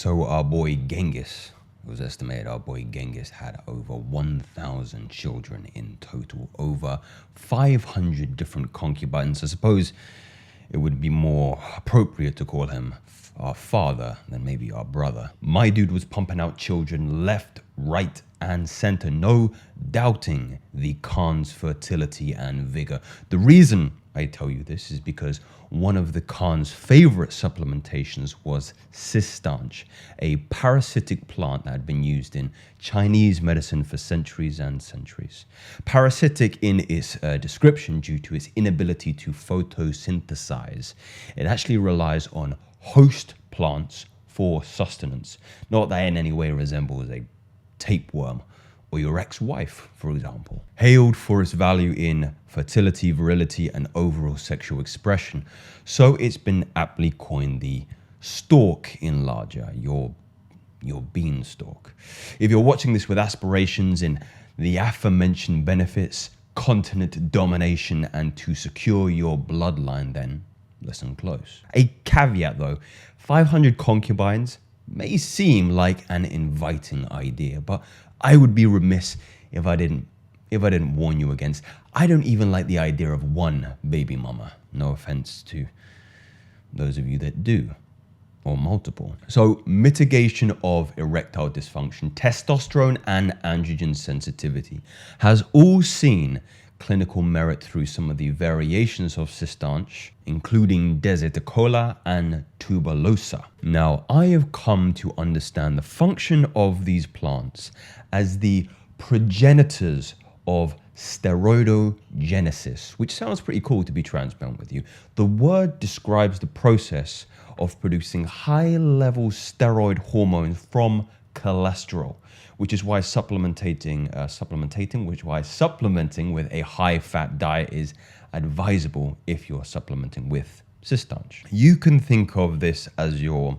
So our boy Genghis, it was estimated our boy Genghis had over 1,000 children in total, over 500 different concubines. I suppose it would be more appropriate to call him our father than maybe our brother. My dude was pumping out children left, right, and center. No doubting the Khan's fertility and vigor. The reason I tell you this is because one of the Khan's favorite supplementations was Cistanche, a parasitic plant that had been used in Chinese medicine for centuries and centuries. Parasitic in its description due to its inability to photosynthesize. It actually relies on host plants for sustenance. Not that in any way resembles a tapeworm or your ex-wife, for example. Hailed for its value in fertility, virility, and overall sexual expression. So it's been aptly coined the Stalk Enlarger, your beanstalk. If you're watching this with aspirations in the aforementioned benefits, continent domination, and to secure your bloodline, then listen close. A caveat though, 500 concubines may seem like an inviting idea, but I would be remiss if I didn't warn you against. I don't even like the idea of one baby mama. No offense to those of you that do, or multiple. So mitigation of erectile dysfunction, testosterone and androgen sensitivity has all seen clinical merit through some of the variations of Cistanche, including Deseticola and Tuberlosa. Now, I have come to understand the function of these plants as the progenitors of Steriodogenesis, which sounds pretty cool to be transparent with you. The word describes the process of producing high-level steroid hormones from cholesterol, which is why supplementing with a high-fat diet is advisable if you're supplementing with Cistanche. You can think of this as your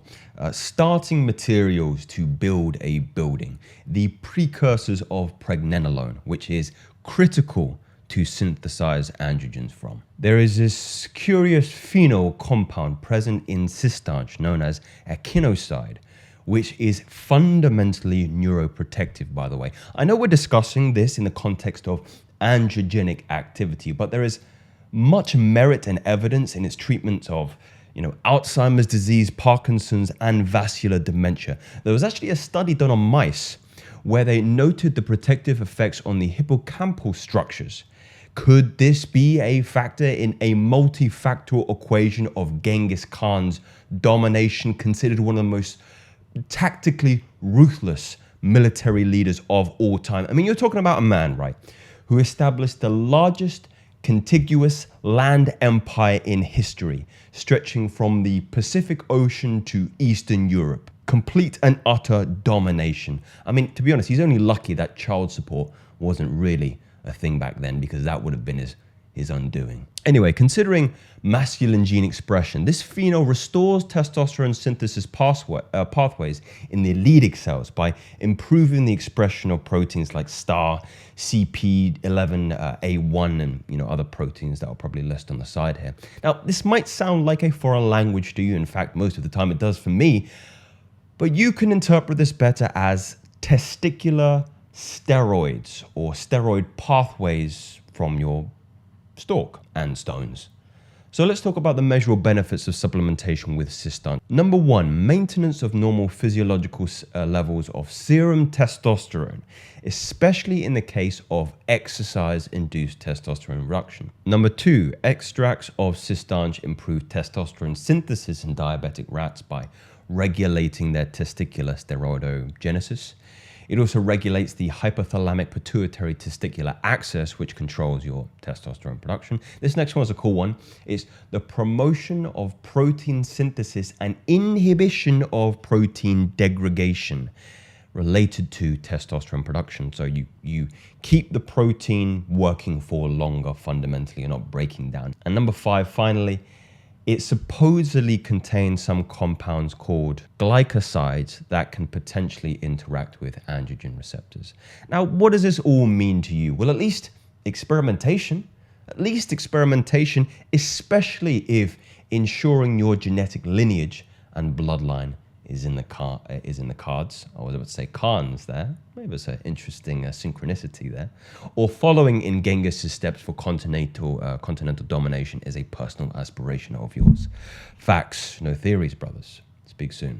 starting materials to build a building, the precursors of pregnenolone, which is critical to synthesize androgens from. There is this curious phenol compound present in Cistanche known as echinocide, which is fundamentally neuroprotective, by the way. I know we're discussing this in the context of androgenic activity, but there is much merit and evidence in its treatment of Alzheimer's disease, Parkinson's, and vascular dementia. There was actually a study done on mice where they noted the protective effects on the hippocampal structures. Could this be a factor in a multifactorial equation of Genghis Khan's domination, considered one of the most tactically ruthless military leaders of all time? I mean, you're talking about a man, right, who established the largest contiguous land empire in history, stretching from the Pacific Ocean to Eastern Europe. Complete and utter domination. I mean, to be honest, he's only lucky that child support wasn't really a thing back then, because that would have been his undoing. Anyway, considering masculine gene expression, this phenol restores testosterone synthesis pathways in the Leydig cells by improving the expression of proteins like STAR, CP11A1, and other proteins that I'll probably list on the side here. Now, this might sound like a foreign language to you. In fact, most of the time it does for me. But you can interpret this better as testicular steroids or steroid pathways from your stalk and stones. So let's talk about the measurable benefits of supplementation with Cistanche. Number one, maintenance of normal physiological levels of serum testosterone, especially in the case of exercise-induced testosterone reduction. Number two, extracts of Cistanche improve testosterone synthesis in diabetic rats by regulating their testicular steriodogenesis. It also regulates the hypothalamic pituitary testicular axis, which controls your testosterone production. This next one is a cool one. It's the promotion of protein synthesis and inhibition of protein degradation related to testosterone production. So you keep the protein working for longer fundamentally. You're not breaking down. And number five, finally, it supposedly contains some compounds called glycosides that can potentially interact with androgen receptors. Now, what does this all mean to you? Well, at least experimentation, especially if ensuring your genetic lineage and bloodline is in the cards. I was about to say Khans there. Maybe it's an interesting synchronicity there. Or following in Genghis' steps for continental domination is a personal aspiration of yours. Facts, no theories, brothers. Speak soon.